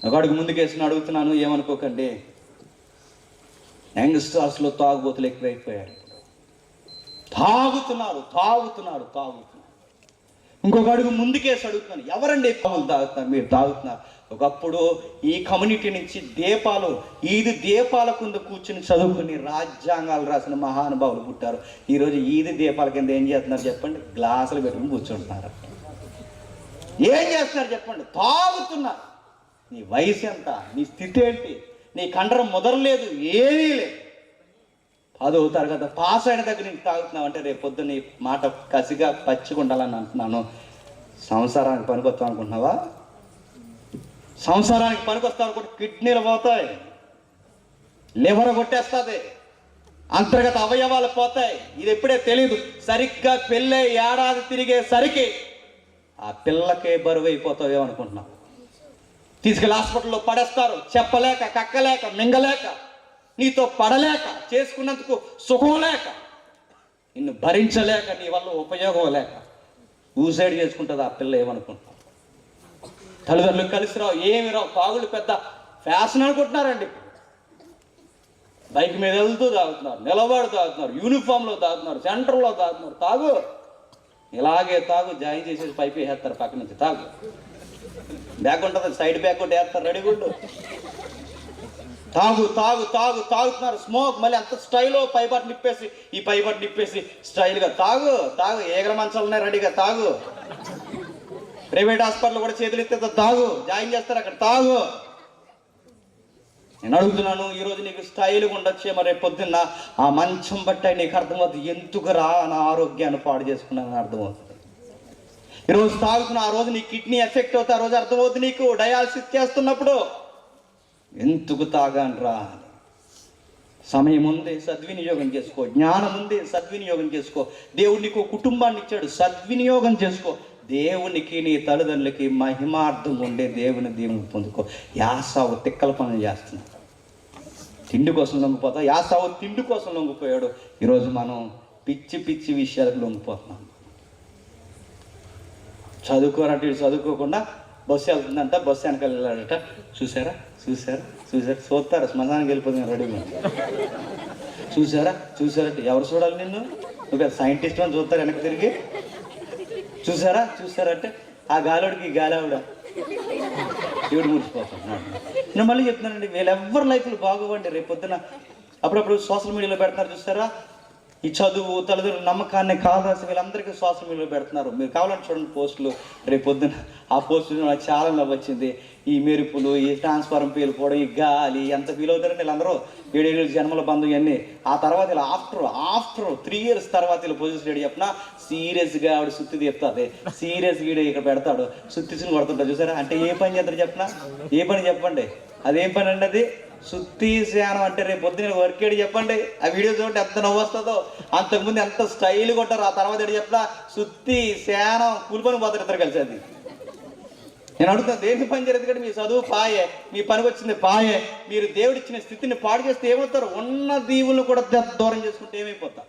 ఒక అడుగు ముందుకేసిన అడుగుతున్నాను, ఏమనుకోకండి. యంగ్స్టర్స్లో తాగుబోతులు ఎక్కువైపోయారు. తాగుతున్నారు. ఇంకొక అడుగు ముందుకేసి అడుగుతున్నాను, ఎవరండి పాములు తాగుతున్నారు? మీరు తాగుతున్నారు. ఒకప్పుడు ఈ కమ్యూనిటీ నుంచి ఈది దీపాల కింద కూర్చుని చదువుకుని రాజ్యాంగాలు రాసిన మహానుభావులు పుట్టారు. ఈరోజు ఈది దీపాల కింద ఏం చేస్తున్నారు చెప్పండి? గ్లాసులు పెట్టుకుని కూర్చుంటున్నారు. ఏం చేస్తున్నారు చెప్పండి? తాగుతున్నారు. నీ వయసు ఎంత? నీ స్థితి ఏంటి? నీ కండరం ముదరలేదు, ఏమీ లేదు. 10వ తరగతి పాస్ అయిన దగ్గర నుంచి తాగుతున్నావు అంటే రేపు పొద్దున్న నీ మాట కసిగా పచ్చిగా ఉండాలని అంటున్నాను. సంసారానికి పనికొస్తావు అనుకుంటున్నావా? సంసారానికి పనికొస్తావు అనుకుంటే కిడ్నీలు పోతాయి, లివర్ కొట్టేస్తుంది, అంతర్గత అవయవాలు పోతాయి. ఇది ఎప్పుడే తెలియదు. సరిగ్గా పెళ్ళై ఏడాది తిరిగేసరికి ఆ పిల్లకే బరువు అయిపోతావు అనుకుంటున్నావు. తీసుకెళ్ళి హాస్పిటల్లో పడేస్తారు. చెప్పలేక, కక్కలేక, మింగలేక, నీతో పడలేక, చేసుకున్నందుకు సుఖం లేక, నిన్ను భరించలేక, నీ వల్ల ఉపయోగం లేక సూసైడ్ చేసుకుంటుంది ఆ పిల్ల. ఏమనుకుంటున్నావు? తల్లిదండ్రులు కలిసి రావు, ఏమి రావు. తాగులు పెద్ద ఫ్యాషన్ అనుకుంటున్నారండి. బైక్ మీద వెళ్తూ తాగుతున్నారు, నిలబడి తాగుతున్నారు, యూనిఫామ్లో తాగుతున్నారు, సెంటర్లో తాగుతున్నారు. తాగు, ఇలాగే తాగు. జాయిన్ చేసేసి పైపు వేస్తారు పక్క నుంచి. తాగు, బ్యాగ్ ఉంటుంది, సైడ్ బ్యాగ్ ఒకటి వేస్తారు, రెడీ గుడ్డు. తాగుతున్నారు. స్మోక్, మళ్ళీ అంత స్టైల్లో పైపాటు నిప్పేసి, ఈ పైపాటు నిప్పేసి స్టైల్గా తాగు. ఏగల మంచాలు ఉన్నాయి రెడీగా. తాగు. ప్రైవేట్ హాస్పిటల్ కూడా చేతులు ఎత్తే తాగు. జాయిన్ చేస్తారు అక్కడ. తాగు. నేను అడుగుతున్నాను, ఈరోజు నీకు స్టైల్గా ఉండొచ్చే, మరి రేపు పొద్దున్న ఆ మంచం బట్టి నీకు అర్థమవుతుంది, ఎందుకురా నా ఆరోగ్యాన్ని పాడు చేసుకున్నాను అర్థమవుతుంది. ఈరోజు తాగుతున్నా, ఆ రోజు నీ కిడ్నీ ఎఫెక్ట్ అవుతా, ఆ రోజు అర్థమవుతుంది నీకు. డయాలసిస్ చేస్తున్నప్పుడు ఎందుకు తాగానరా? సమయం ఉంది, సద్వినియోగం చేసుకో. జ్ఞానం ఉంది, సద్వినియోగం చేసుకో. దేవుడు నీకు కుటుంబాన్ని ఇచ్చాడు, సద్వినియోగం చేసుకో. దేవునికి, నీ తల్లిదండ్రులకి మహిమార్థం ఉండే దేవుని దీవెన పొందుకో. యాసావు తిక్కల పనులు చేస్తున్నాడు, తిండి కోసం లొంగిపోతా. యాసావు తిండి కోసం లొంగిపోయాడు. ఈరోజు మనం పిచ్చి విషయాలకు లొంగిపోతున్నాం. చదువుకోరంటే చదువుకోకుండా బస్సు వెళ్తుందంట, బస్సు వెనకాల వెళ్ళాడట. చూసారా చూస్తారు, శ్మశానానికి వెళ్ళిపోతుంది రెడీగా. చూసారట. ఎవరు చూడాలి నిన్ను? నువ్వు సైంటిస్ట్ అని చూస్తారు వెనక్కి తిరిగి. చూసారంటే ఆ గాలోడికి గాలి ఆవిడ దేవుడు ముడిచిపోతున్నాడు. నేను మళ్ళీ చెప్తున్నానండి, వీళ్ళెవ్వరి లైఫ్లు బాగోవండి. రేపు పొద్దున అప్పుడప్పుడు సోషల్ మీడియాలో పెడుతున్నారు చూస్తారా, ఈ చదువు తల్లిదండ్రుల నమ్మకాన్ని కావాల్సి వీళ్ళందరికీ సోషల్ మీడియాలో పెడుతున్నారు. మీరు కావాలని చూడండి పోస్టులు. రేపు పొద్దున ఆ పోస్టులు నాకు చాలా నవ్వొచ్చింది. ఈ మెరుపులు, ఈ ట్రాన్స్ఫార్మర్ పేలిపోవడం, ఈ గాలి ఎంత ఫీల్ అవుతారండి వీళ్ళందరూ. 7 జన్మల బంధం ఇవన్నీ. ఆ తర్వాత ఇలా ఆఫ్టర్ 3 years తర్వాత ఇలా పొజిషన్ రెడీ చెప్పిన సీరియస్గా ఆవిడ సుత్తి తీస్తుంది. సీరియస్గా ఇక్కడ పెడతాడు, సుత్తిని కొడుతుంటాడు. చూసారా? అంటే ఏ పని చేస్తారు చెప్పిన? ఏ పని చెప్పండి? అదేం పని అండి అది? సుత్తి శానం. అంటే రేపు పొద్దున్న వర్క్ ఏడు చెప్పండి. ఆ వీడియో చూడండి ఎంత నవ్వు వస్తుందో. అంతకుముందు ఎంత స్టైల్ కొట్టారు. ఆ తర్వాత ఏడు చెప్పిన సుత్తి శానం కూలిపని పోతారు ఇద్దరు కలిసి. అది నేను అడుగుతాను, దేనికి పని జరుగుతుంది కంటే మీ చదువు పాయే, మీ పనికి వచ్చింది పాయే. మీరు దేవుడిచ్చిన స్థితిని పాడు చేస్తే ఏమవుతారు? ఉన్న దీవులను కూడా దూరం చేసుకుంటే ఏమైపోతారు?